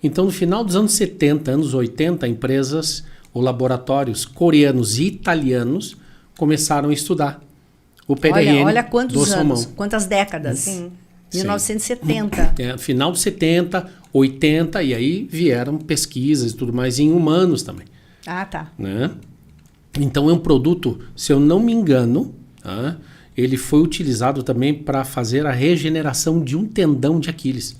Então, no final dos anos 70, anos 80, empresas ou laboratórios coreanos e italianos começaram a estudar o PDRN olha quantos do anos, salmão. quantas décadas. Sim. 1970. Final de 70, 80, e aí vieram pesquisas e tudo mais em humanos também. Ah, tá. Né? Então é um produto, se eu não me engano, ele foi utilizado também para fazer a regeneração de um tendão de Aquiles.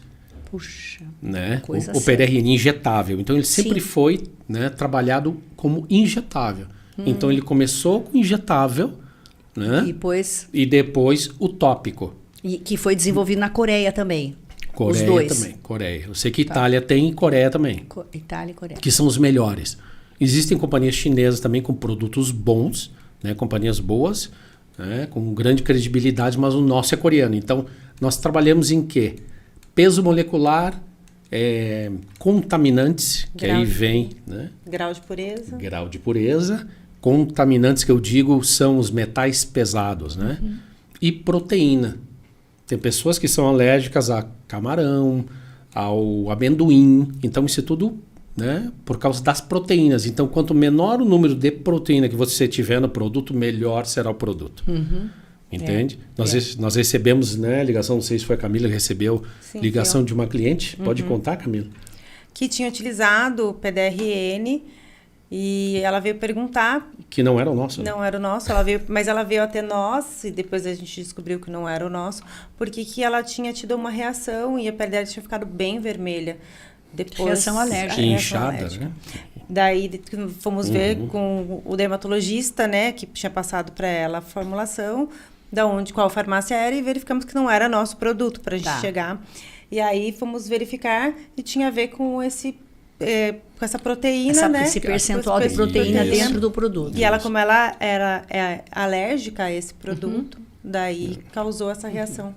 Puxa, né? coisa O PDRN injetável. Então ele sempre foi, né, trabalhado como injetável. Então ele começou com injetável, né? E depois o tópico. E que foi desenvolvido na Coreia também. Coreia os dois. também. Coreia. Eu sei que Itália tem e Coreia também. Itália e Coreia. Que são os melhores. Existem companhias chinesas também com produtos bons, né? Companhias boas, né? Com grande credibilidade, mas o nosso é coreano. Então nós trabalhamos em quê? Peso molecular, contaminantes, que aí vem... Né? Grau de pureza. Grau de pureza. Contaminantes que eu digo são os metais pesados, né? E proteína. Tem pessoas que são alérgicas a camarão, ao amendoim. Então isso é tudo, né, por causa das proteínas. Então quanto menor o número de proteína que você tiver no produto, melhor será o produto. Entende? Nós recebemos, né, ligação, não sei se foi a Camila que recebeu, ligação de uma cliente. Pode contar, Camila? Que tinha utilizado o PDRN e ela veio perguntar... Que não era o nosso. Não era o nosso, mas ela veio até nós e depois a gente descobriu que não era o nosso, porque que ela tinha tido uma reação e a pele dela tinha ficado bem vermelha. Depois, reação alérgica. Inchada, né? Daí fomos ver com o dermatologista, né, que tinha passado para ela a formulação, qual farmácia era, e verificamos que não era nosso produto para a gente chegar. E aí fomos verificar e tinha a ver com com essa proteína, né? Esse percentual de proteína dentro do produto. E ela, como ela era alérgica a esse produto, daí causou essa reação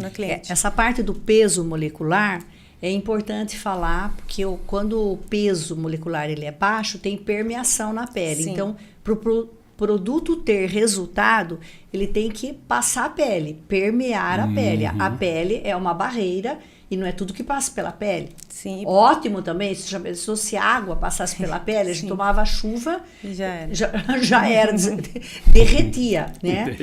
na cliente. Essa parte do peso molecular é importante falar, porque quando o peso molecular ele é baixo, tem permeação na pele. Sim. Então, para o produto ter resultado, ele tem que passar a pele, permear a pele. A pele é uma barreira e não é tudo que passa pela pele. Sim. Ótimo também, se a água passasse pela pele, a gente tomava chuva, já era, derretia, né?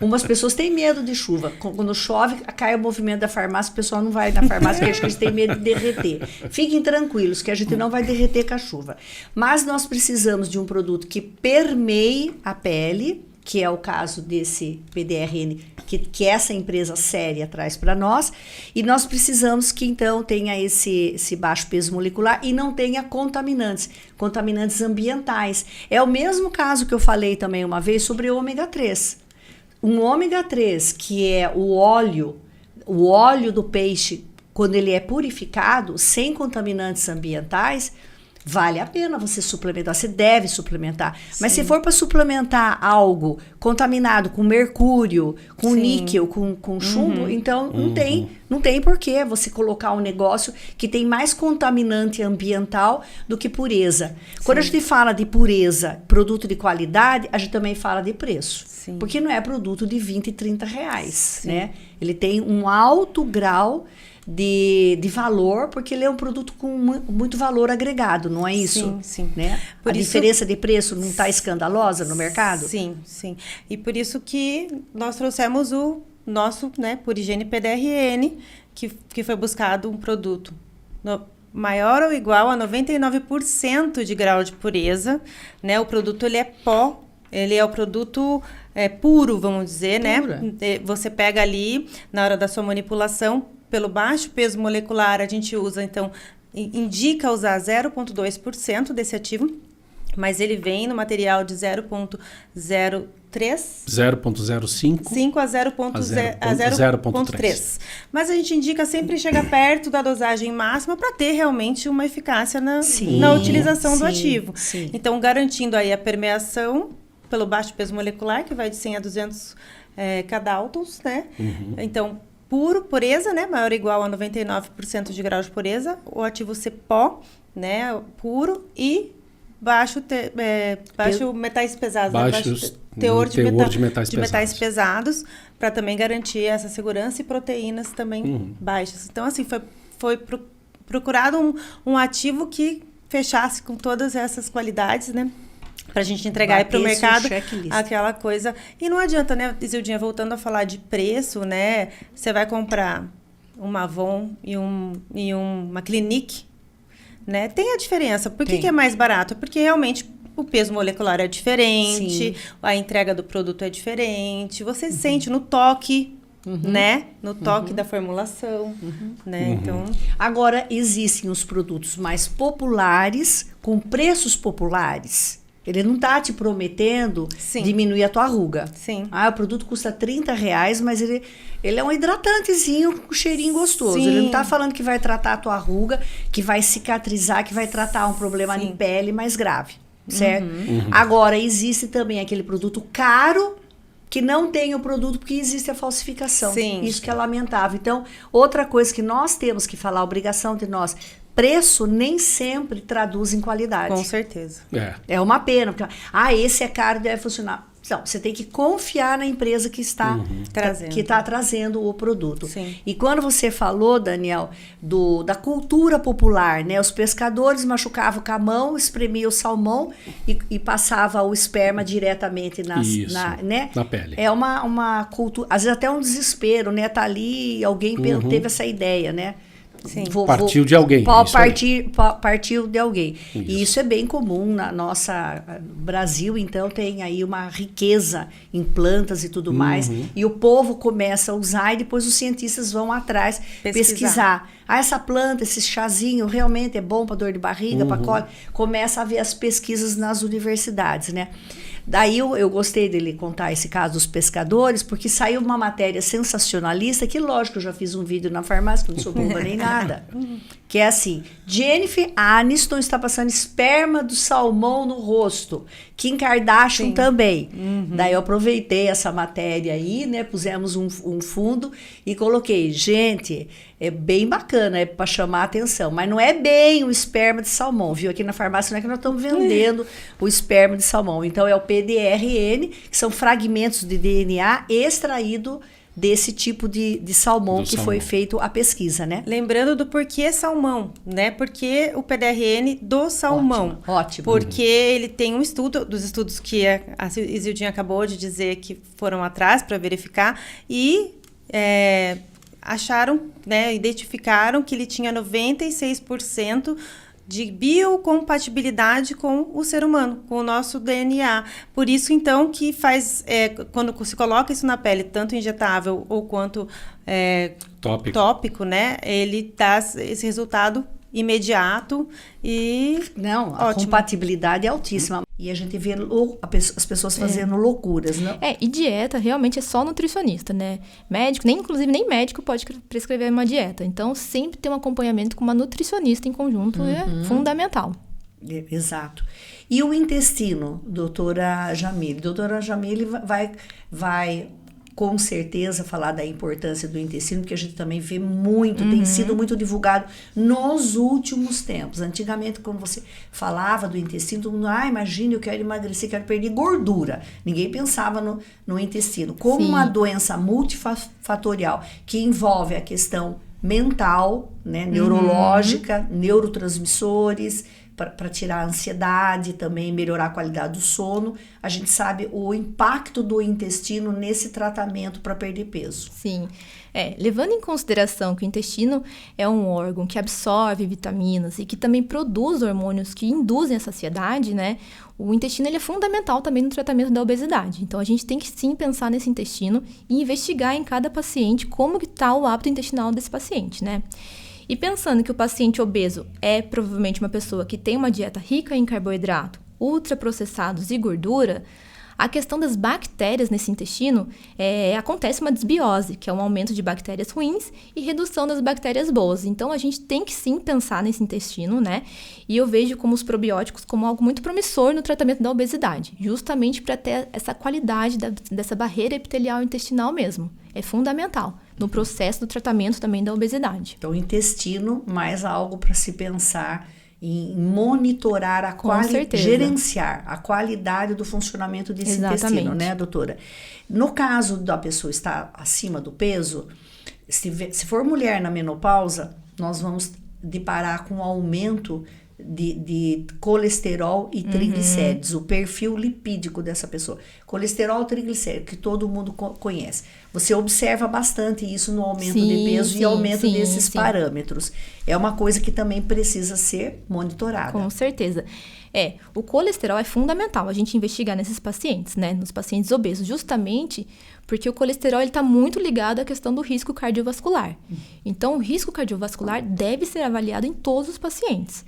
Umas pessoas têm medo de chuva. Quando chove, cai o movimento da farmácia, o pessoal não vai na farmácia porque acho que eles têm medo de derreter. Fiquem tranquilos que a gente não vai derreter com a chuva. Mas nós precisamos de um produto que permeie a pele, que é o caso desse PDRN, que essa empresa séria traz para nós, e nós precisamos que então tenha esse baixo peso molecular e não tenha contaminantes ambientais. É o mesmo caso que eu falei também uma vez sobre o ômega 3. Um ômega 3, que é o óleo do peixe, quando ele é purificado, sem contaminantes ambientais, vale a pena você suplementar, você deve suplementar. Mas se for para suplementar algo contaminado com mercúrio, com níquel, com chumbo, então não tem porquê você colocar um negócio que tem mais contaminante ambiental do que pureza. Quando a gente fala de pureza, produto de qualidade, a gente também fala de preço. Sim. Porque não é produto de 20 e 30 reais, né? Ele tem um alto grau de valor, porque ele é um produto com muito valor agregado, não é isso? Sim. Né? A diferença de preço não está escandalosa no mercado? Sim. E por isso que nós trouxemos o nosso, né, Purigene PDRN, que foi buscado um produto maior ou igual a 99% de grau de pureza, né? O produto ele é pó, ele é o produto puro, vamos dizer, Pura. Né? Você pega ali, na hora da sua manipulação, pelo baixo peso molecular, a gente usa, então, indica usar 0,2% desse ativo, mas ele vem no material de 0,03%. 0,05 a 0,3. Mas a gente indica sempre chegar perto da dosagem máxima para ter realmente uma eficácia na utilização do ativo. Sim. Então, garantindo aí a permeação pelo baixo peso molecular, que vai de 100 a 200 kDaltons, né? Então, pureza, né? Maior ou igual a 99% de grau de pureza. O ativo ser pó, né? Puro e baixo metais pesados. Baixo teor de metais pesados, para também garantir essa segurança, e proteínas também baixas. Então, assim, foi procurado um ativo que fechasse com todas essas qualidades, né? pra gente entregar aí pro mercado checklist. aquela coisa. E não adianta, né, Isildinha, voltando a falar de preço, né? Você vai comprar uma Avon e uma Clinique, né? Tem a diferença. Por que é mais barato? Porque realmente o peso molecular é diferente, a entrega do produto é diferente, você sente no toque, né? No toque da formulação, né? Então... Agora, existem os produtos mais populares, com preços populares. Ele não tá te prometendo diminuir a tua ruga. Sim. O produto custa R$30, mas ele é um hidratantezinho com cheirinho gostoso. Sim. Ele não tá falando que vai tratar a tua ruga, que vai cicatrizar, que vai tratar um problema em pele mais grave, certo? Agora, existe também aquele produto caro que não tem o produto porque existe a falsificação. Sim. Isso que é lamentável. Então, outra coisa que nós temos que falar, obrigação de nós, preço nem sempre traduz em qualidade. Com certeza. É uma pena. Porque, esse é caro, deve funcionar. Não, você tem que confiar na empresa que está trazendo o produto. Sim. E quando você falou, Daniel, da cultura popular, né? Os pescadores machucavam com a mão, espremiam o salmão e passava o esperma diretamente na pele. É uma cultura, às vezes até um desespero, né? Tá ali, alguém teve essa ideia, né? Sim. Partiu de alguém. Partiu de alguém. Isso. E isso é bem comum na nossa Brasil, então tem aí uma riqueza em plantas e tudo mais. E o povo começa a usar e depois os cientistas vão atrás pesquisar. Essa planta, esse chazinho realmente é bom para dor de barriga, para cólica. Começa a ver as pesquisas nas universidades, né? Daí eu gostei dele contar esse caso dos pescadores, porque saiu uma matéria sensacionalista, que lógico, eu já fiz um vídeo na farmácia, que não sou boba nem nada, que é assim, Jennifer Aniston está passando esperma do salmão no rosto, Kim Kardashian também. Daí eu aproveitei essa matéria aí, né, pusemos um fundo e coloquei, gente, é bem bacana, é para chamar a atenção, mas não é bem o esperma de salmão, viu? Aqui na farmácia não é que nós estamos vendendo o esperma de salmão, então é o PDRN, que são fragmentos de DNA extraído desse tipo de salmão que foi feito a pesquisa, né? Lembrando do porquê salmão, né? Porque o PDRN do salmão. Ótimo. Porque ele tem um estudo, dos estudos que a Isildinha acabou de dizer que foram atrás para verificar, e acharam, né, identificaram que ele tinha 96% de biocompatibilidade com o ser humano, com o nosso DNA. Por isso, então, que faz, quando se coloca isso na pele, tanto injetável ou quanto tópico, né? Ele dá esse resultado imediato e a compatibilidade é altíssima. E a gente vê as pessoas fazendo loucuras, não? E dieta realmente é só nutricionista, né? Médico, inclusive nem médico pode prescrever uma dieta. Então, sempre ter um acompanhamento com uma nutricionista em conjunto é fundamental. Exato. E o intestino, doutora Jamile? Doutora Jamile vai com certeza falar da importância do intestino, porque a gente também vê muito, tem sido muito divulgado nos últimos tempos. Antigamente, quando você falava do intestino, todo mundo, imagina, eu quero emagrecer, quero perder gordura. Ninguém pensava no intestino. Como uma doença multifatorial, que envolve a questão mental, né, neurológica, neurotransmissores, para tirar a ansiedade, também melhorar a qualidade do sono. A gente sabe o impacto do intestino nesse tratamento para perder peso. Sim. Levando em consideração que o intestino é um órgão que absorve vitaminas e que também produz hormônios que induzem a saciedade, né? O intestino ele é fundamental também no tratamento da obesidade. Então, a gente tem que sim pensar nesse intestino e investigar em cada paciente como que está o hábito intestinal desse paciente, né? E pensando que o paciente obeso é provavelmente uma pessoa que tem uma dieta rica em carboidrato, ultraprocessados e gordura, a questão das bactérias nesse intestino, acontece uma desbiose, que é um aumento de bactérias ruins e redução das bactérias boas. Então, a gente tem que sim pensar nesse intestino, né? E eu vejo como os probióticos como algo muito promissor no tratamento da obesidade, justamente para ter essa qualidade dessa barreira epitelial intestinal mesmo. É fundamental no processo do tratamento também da obesidade. Então, o intestino, mais algo para se pensar em monitorar gerenciar a qualidade do funcionamento desse intestino, né, doutora? No caso da pessoa estar acima do peso, se for mulher na menopausa, nós vamos deparar com um aumento de colesterol e triglicéridos, o perfil lipídico dessa pessoa. Colesterol e triglicéridos, que todo mundo conhece. Você observa bastante isso no aumento de peso e aumento desses parâmetros. É uma coisa que também precisa ser monitorada. Com certeza. O colesterol é fundamental a gente investigar nesses pacientes, né? Nos pacientes obesos, justamente porque o colesterol está muito ligado à questão do risco cardiovascular. Então, o risco cardiovascular deve ser avaliado em todos os pacientes.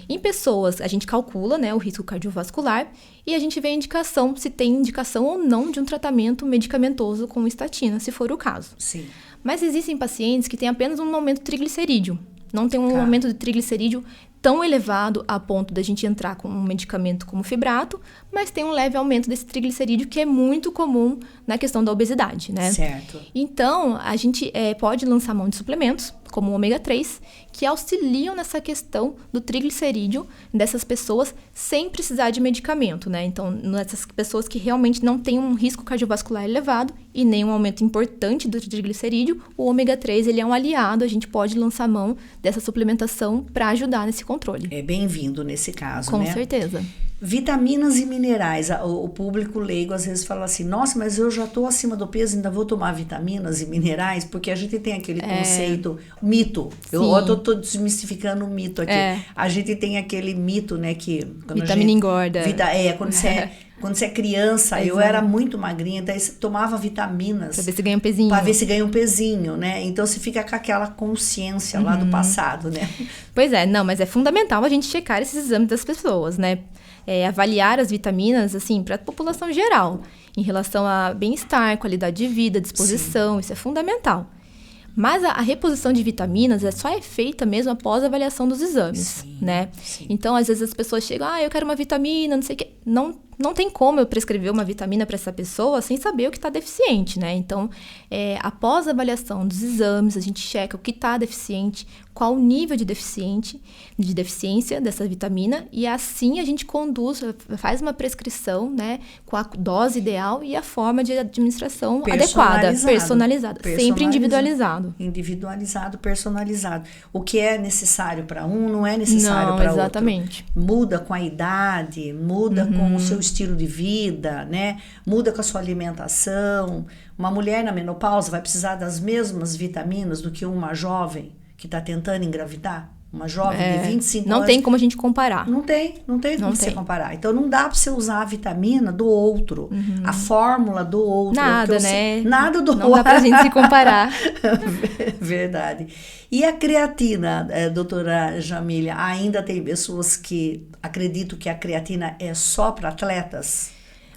Em pessoas, a gente calcula, né, o risco cardiovascular e a gente vê a indicação, se tem indicação ou não de um tratamento medicamentoso com estatina, se for o caso. Sim. Mas existem pacientes que têm apenas um aumento de triglicerídeo, não tem um aumento de triglicerídeo tão elevado a ponto da gente entrar com um medicamento como fibrato, mas tem um leve aumento desse triglicerídeo que é muito comum na questão da obesidade, né? Certo. Então, a gente pode lançar mão de suplementos, como o ômega 3, que auxiliam nessa questão do triglicerídeo dessas pessoas sem precisar de medicamento, né? Então, nessas pessoas que realmente não têm um risco cardiovascular elevado e nem um aumento importante do triglicerídeo, o ômega 3 ele é um aliado, a gente pode lançar mão dessa suplementação para ajudar nesse controle. É bem-vindo nesse caso, Com né? Com certeza. Vitaminas e minerais. O público leigo às vezes fala assim, nossa, mas eu já estou acima do peso, ainda vou tomar vitaminas e minerais? Porque a gente tem aquele conceito, mito. Eu estou desmistificando o mito aqui. A gente tem aquele mito, né, que... Vitamina engorda. Quando você é criança, eu era muito magrinha, daí você tomava vitaminas. Pra ver se ganha um pezinho. Pra ver se ganha um pezinho, né? Então você fica com aquela consciência lá do passado, né? Pois é, não, mas é fundamental a gente checar esses exames das pessoas, né? Avaliar as vitaminas, assim, para a população geral, em relação a bem-estar, qualidade de vida, disposição, isso é fundamental. Mas a reposição de vitaminas só é feita mesmo após a avaliação dos exames, né? Sim. Então, às vezes as pessoas chegam, eu quero uma vitamina, não sei o quê. Não tem como eu prescrever uma vitamina para essa pessoa sem saber o que está deficiente, né? Então, após a avaliação dos exames, a gente checa o que está deficiente, qual o nível de deficiência dessa vitamina, e assim a gente faz uma prescrição, né, com a dose ideal e a forma de administração adequada, personalizada, sempre individualizado. Individualizado, personalizado. O que é necessário para um não é necessário para outro. Exatamente. Muda com a idade, muda com o seu estilo de vida, né? Muda com a sua alimentação. Uma mulher na menopausa vai precisar das mesmas vitaminas do que uma jovem que está tentando engravidar? Uma jovem de 25 anos. Não tem como a gente comparar. Não tem como você comparar. Então, não dá para você usar a vitamina do outro, a fórmula do outro. Nada, né? Nada do outro. Não dá pra gente se comparar. Verdade. E a creatina, doutora Jamília, ainda tem pessoas que acreditam que a creatina é só para atletas?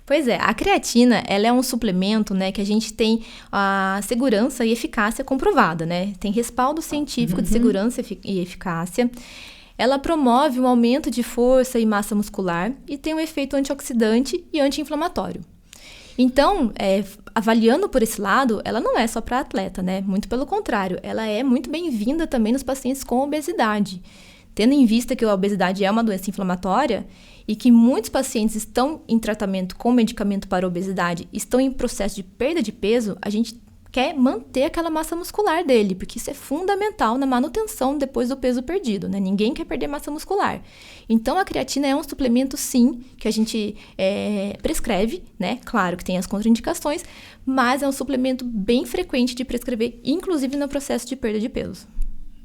Pois é, a creatina, ela é um suplemento, né, que a gente tem a segurança e eficácia comprovada, né? Tem respaldo científico de segurança e eficácia. Ela promove um aumento de força e massa muscular e tem um efeito antioxidante e anti-inflamatório. Então, avaliando por esse lado, ela não é só para atleta, né? Muito pelo contrário, ela é muito bem-vinda também nos pacientes com obesidade. Tendo em vista que a obesidade é uma doença inflamatória e que muitos pacientes estão em tratamento com medicamento para obesidade, estão em processo de perda de peso, a gente quer manter aquela massa muscular dele, porque isso é fundamental na manutenção depois do peso perdido, né? Ninguém quer perder massa muscular. Então, a creatina é um suplemento, sim, que a gente prescreve, né? Claro que tem as contraindicações, mas é um suplemento bem frequente de prescrever, inclusive no processo de perda de peso.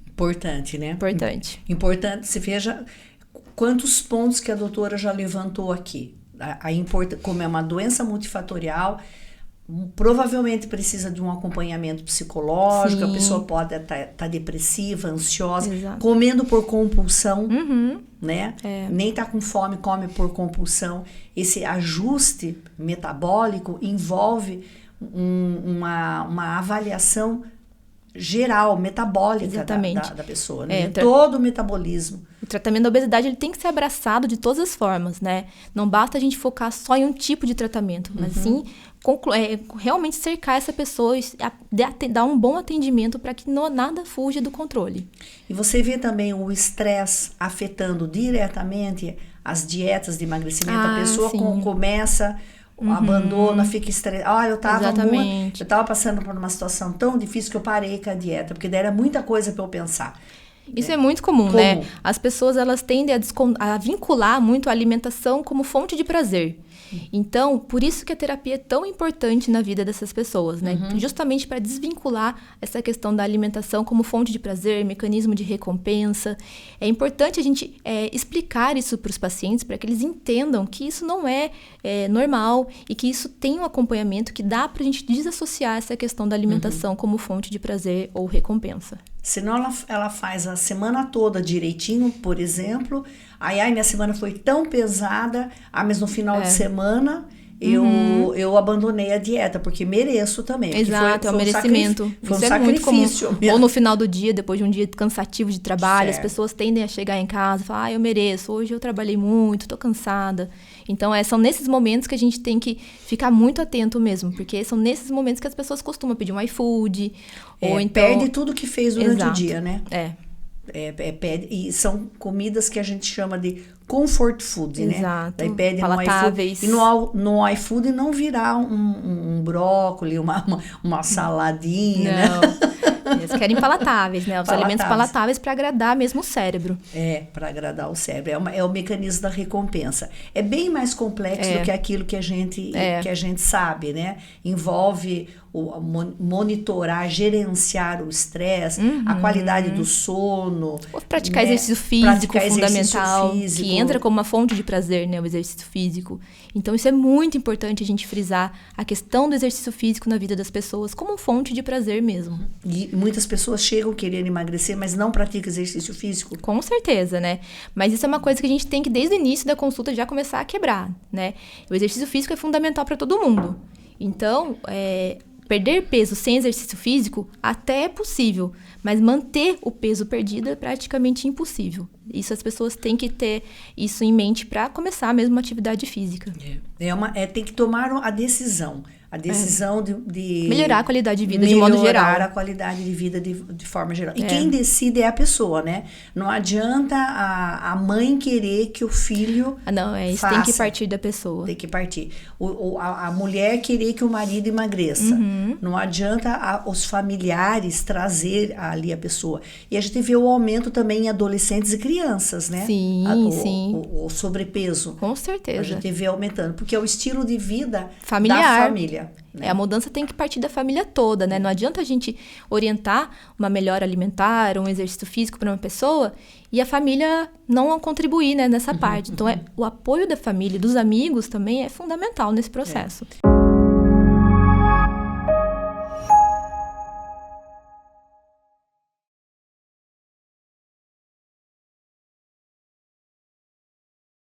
Importante, né? Importante. Importante, você veja quantos pontos que a doutora já levantou aqui. Como é uma doença multifatorial, provavelmente precisa de um acompanhamento psicológico, a pessoa pode estar depressiva, ansiosa, comendo por compulsão, né? Nem tá com fome, come por compulsão. Esse ajuste metabólico envolve uma avaliação geral, metabólica da pessoa, né? Todo o metabolismo. O tratamento da obesidade ele tem que ser abraçado de todas as formas, né? Não basta a gente focar só em um tipo de tratamento, mas sim realmente cercar essa pessoa e dar um bom atendimento para que nada fuja do controle. E você vê também o estresse afetando diretamente as dietas de emagrecimento. A pessoa começa... abandona, fica estressada. Eu tava passando por uma situação tão difícil que eu parei com a dieta, porque daí era muita coisa para eu pensar. Isso é muito comum, né? As pessoas, elas tendem a vincular muito a alimentação como fonte de prazer. Então, por isso que a terapia é tão importante na vida dessas pessoas, né? Justamente para desvincular essa questão da alimentação como fonte de prazer, mecanismo de recompensa. É importante a gente explicar isso para os pacientes, para que eles entendam que isso não é normal e que isso tem um acompanhamento, que dá para a gente desassociar essa questão da alimentação como fonte de prazer ou recompensa. Senão ela faz a semana toda direitinho, por exemplo. Ai, minha semana foi tão pesada. Mas no final de semana eu abandonei a dieta, porque mereço também. Exato, é um merecimento. Foi um Isso é muito comum. sacrifício. Ou no final do dia, depois de um dia cansativo de trabalho, Certo. as pessoas tendem a chegar em casa e falar, eu mereço, hoje eu trabalhei muito, tô cansada. Então, são nesses momentos que a gente tem que ficar muito atento mesmo, porque são nesses momentos que as pessoas costumam pedir um iFood, ou então... Perde tudo que fez durante Exato. o dia, né? Pede. E são comidas que a gente chama de comfort food, né? Exato. Daí pede Palatáveis. no iFood. E no iFood não virar um brócolis, uma saladinha, né? Não. Eles querem palatáveis, né? Os alimentos palatáveis para agradar mesmo o cérebro. Para agradar o cérebro. É o mecanismo da recompensa. É bem mais complexo do que aquilo que a gente sabe, né? Envolve monitorar, gerenciar o estresse, a qualidade do sono. Praticar exercício físico fundamental, que entra como uma fonte de prazer, né? O exercício físico. Então, isso é muito importante a gente frisar a questão do exercício físico na vida das pessoas como fonte de prazer mesmo. E muitas pessoas chegam querendo emagrecer, mas não praticam exercício físico. Com certeza, né? Mas isso é uma coisa que a gente tem que, desde o início da consulta, já começar a quebrar, né? O exercício físico é fundamental para todo mundo. Então, perder peso sem exercício físico até é possível, mas manter o peso perdido é praticamente impossível. Isso as pessoas têm que ter isso em mente para começar mesmo uma atividade física. Tem que tomar a decisão. A decisão de melhorar a qualidade de vida de modo geral. Melhorar a qualidade de vida de forma geral. E quem decide é a pessoa, né? Não adianta a mãe querer que o filho isso faça. tem que partir da pessoa. Tem que partir. A mulher querer que o marido emagreça. Não adianta os familiares trazer ali a pessoa. E a gente vê o aumento também em adolescentes e crianças, né? Sim, sim. O sobrepeso. Com certeza. A gente vê aumentando. Porque é o estilo de vida familiar. da família. Né? A mudança tem que partir da família toda, né? Não adianta a gente orientar uma melhora alimentar, um exercício físico para uma pessoa e a família não contribuir, né, nessa parte. Então, o apoio da família e dos amigos também é fundamental nesse processo.